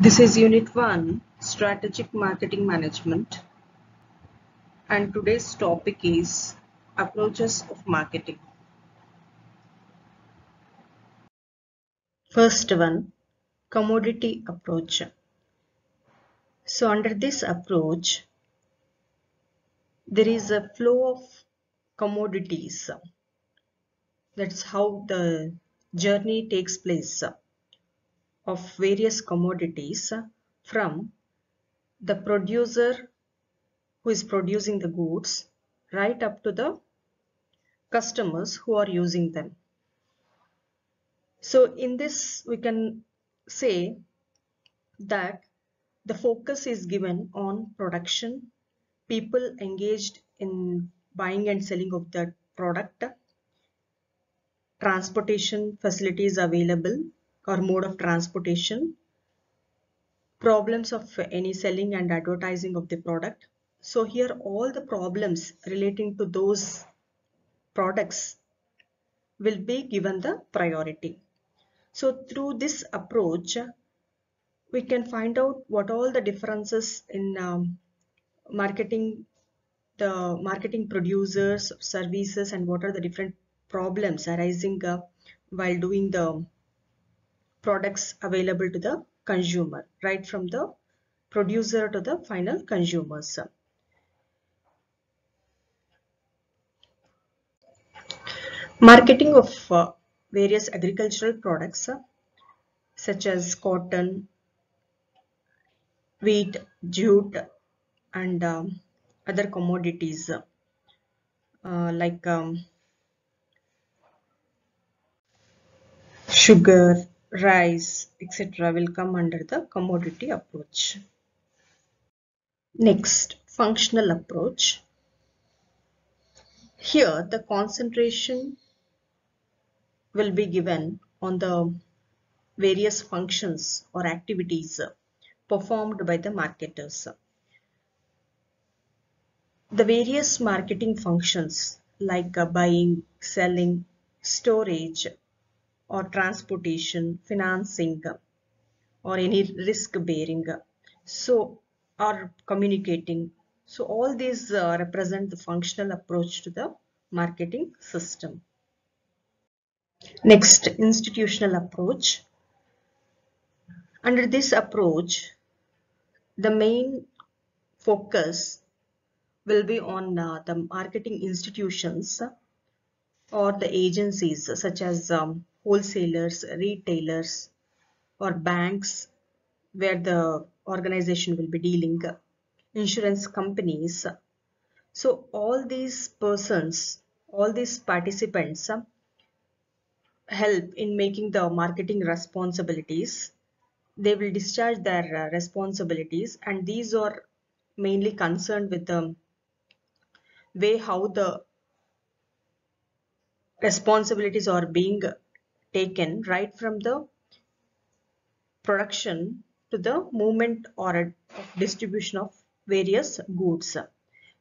This is Unit 1, Strategic Marketing Management, and today's topic is Approaches of Marketing. First one, Commodity Approach. So under this approach, there is a flow of commodities. That's how the journey takes place of various commodities from the producer who is producing the goods right up to the customers who are using them. So in this, we can say that the focus is given on production, people engaged in buying and selling of the product, transportation facilities available or mode of transportation, problems of any selling and advertising of the product. So here all the problems relating to those products will be given the priority. So through this approach, we can find out what all the differences in marketing, the marketing producers, services, and what are the different problems arising while doing the products available to the consumer, right from the producer to the final consumers. Marketing of various agricultural products such as cotton, wheat, jute, and other commodities like sugar, rice, etc. will come under the commodity approach. Next, functional approach. Here, the concentration will be given on the various functions or activities performed by the marketers. The various marketing functions like buying, selling, storage, or transportation, financing, or any risk bearing, so or communicating, so all these represent the functional approach to the marketing system. Next, institutional approach. Under this approach, the main focus will be on the marketing institutions or the agencies such as wholesalers, retailers, or banks where the organization will be dealing, insurance companies. So all these persons, all these participants help in making the marketing responsibilities. They will discharge their responsibilities, and these are mainly concerned with the way how the responsibilities are being taken right from the production to the movement or distribution of various goods.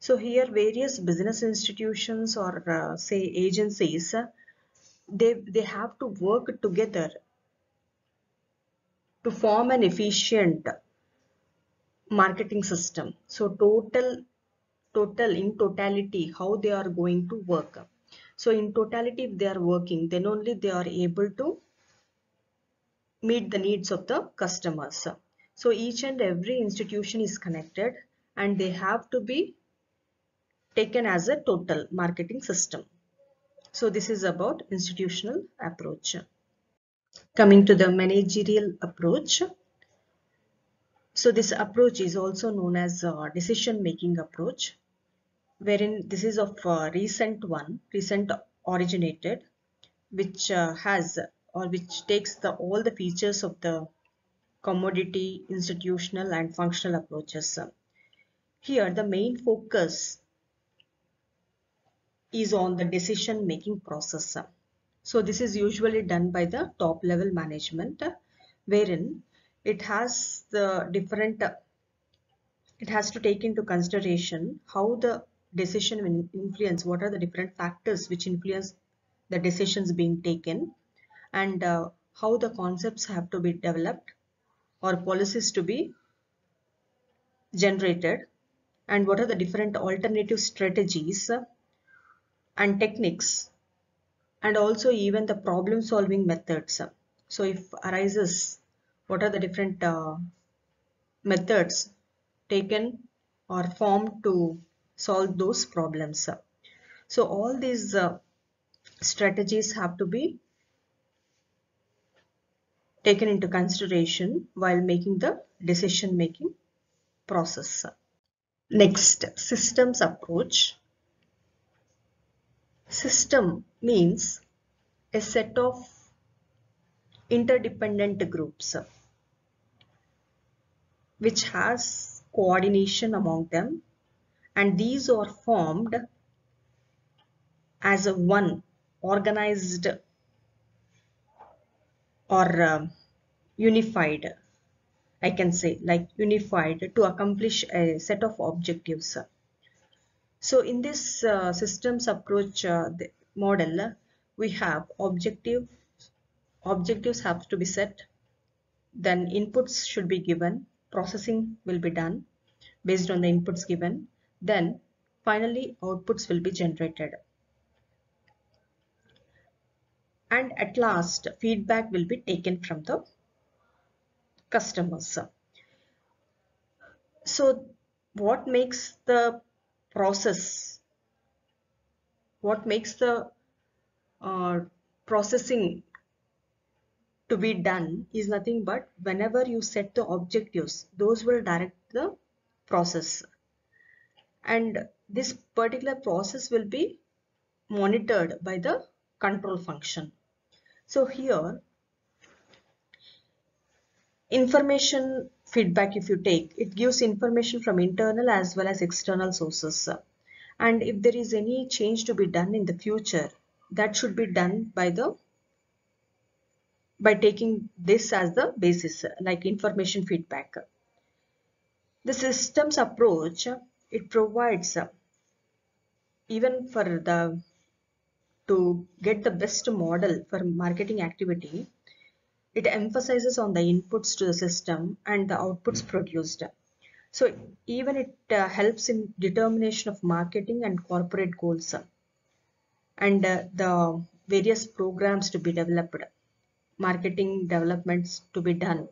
So here various business institutions or say agencies, they have to work together to form an efficient marketing system. So total in totality how they are going to work. So in totality if they are working, then only they are able to meet the needs of the customers. So each and every institution is connected and they have to be taken as a total marketing system. So this is about institutional approach. Coming to the managerial approach. So this approach is also known as decision making approach, wherein this is of recent originated, which has or which takes all the features of the commodity, institutional, and functional approaches. Here, the main focus is on the decision making process. So this is usually done by the top level management, wherein it has the different, it has to take into consideration how the decision will influence, what are the different factors which influence the decisions being taken, and how the concepts have to be developed, or policies to be generated, and what are the different alternative strategies and techniques, and also even the problem solving methods. So if arises, what are the different methods taken or formed to solve those problems. So all these strategies have to be taken into consideration while making the decision making process. Next, systems approach. System means a set of interdependent groups which has coordination among them, and these are formed as a one organized or unified, I can say, like unified to accomplish a set of objectives. So in this systems approach the model, we have objectives have to be set, then inputs should be given, processing will be done based on the inputs given, then finally outputs will be generated, and at last feedback will be taken from the customers. So what makes the process, what makes the uh, processing to be done is nothing but whenever you set the objectives, those will direct the process, and this particular process will be monitored by the control function. So here information feedback, if you take, it gives information from internal as well as external sources, and if there is any change to be done in the future, that should be done by taking this as the basis, like information feedback. The systems approach, it provides even for the to get the best model for marketing activity, it emphasizes on the inputs to the system and the outputs produced. So even it helps in determination of marketing and corporate goals, and the various programs to be developed, marketing developments to be done,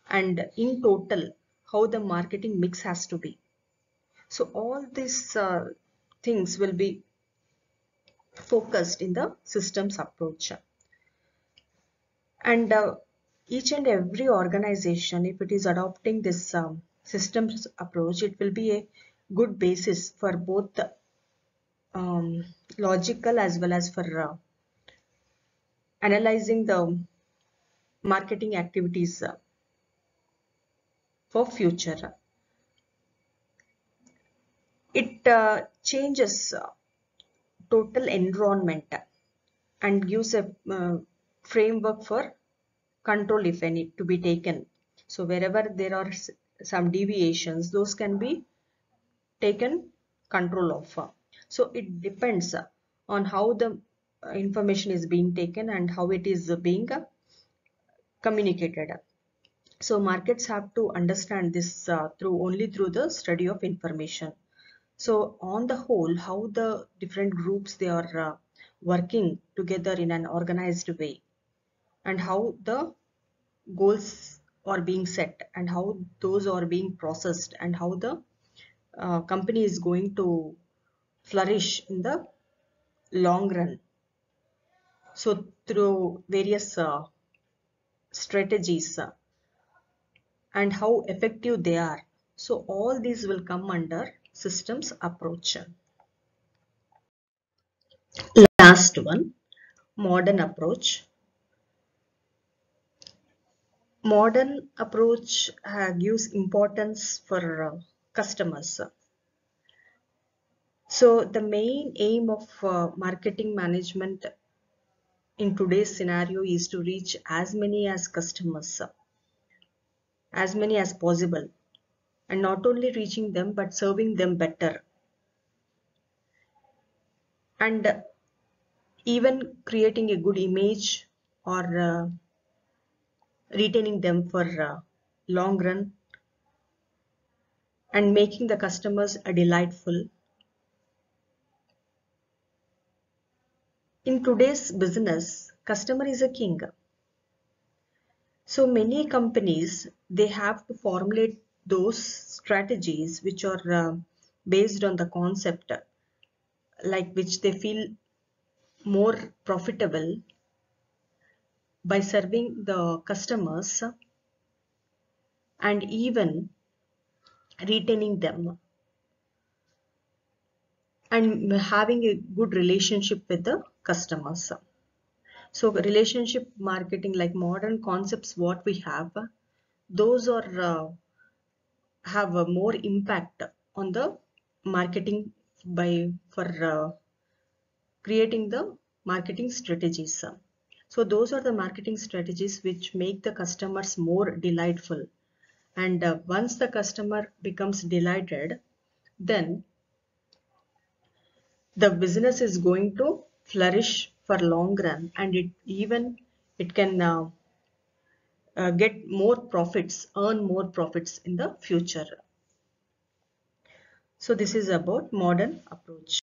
and in total how the marketing mix has to be. So all these things will be focused in the systems approach, and each and every organization, if it is adopting this systems approach, it will be a good basis for both the logical as well as for analyzing the marketing activities for future. It changes total environment and gives a framework for control, if any, to be taken. So wherever there are some deviations, those can be taken control of. So it depends on how the information is being taken and how it is being communicated. So markets have to understand this only through the study of information. So on the whole, how the different groups they are working together in an organized way, and how the goals are being set, and how those are being processed, and how the company is going to flourish in the long run. So through various strategies and how effective they are. So all these will come under systems approach. Last one, modern approach. Modern approach gives importance for customers. So the main aim of marketing management in today's scenario is to reach as many as customers, as many as possible, and not only reaching them but serving them better, and even creating a good image or retaining them for long run, and making the customers delightful. In today's business, customer is a king. So many companies, they have to formulate those strategies which are based on the concept, like which they feel more profitable by serving the customers and even retaining them and having a good relationship with the customers. So relationship marketing, like modern concepts what we have, those are have a more impact on the marketing by for creating the marketing strategies. So those are the marketing strategies which make the customers more delightful. And once the customer becomes delighted, then the business is going to flourish for long run, and it can get more profits, earn more profits in the future. So this is about modern approach.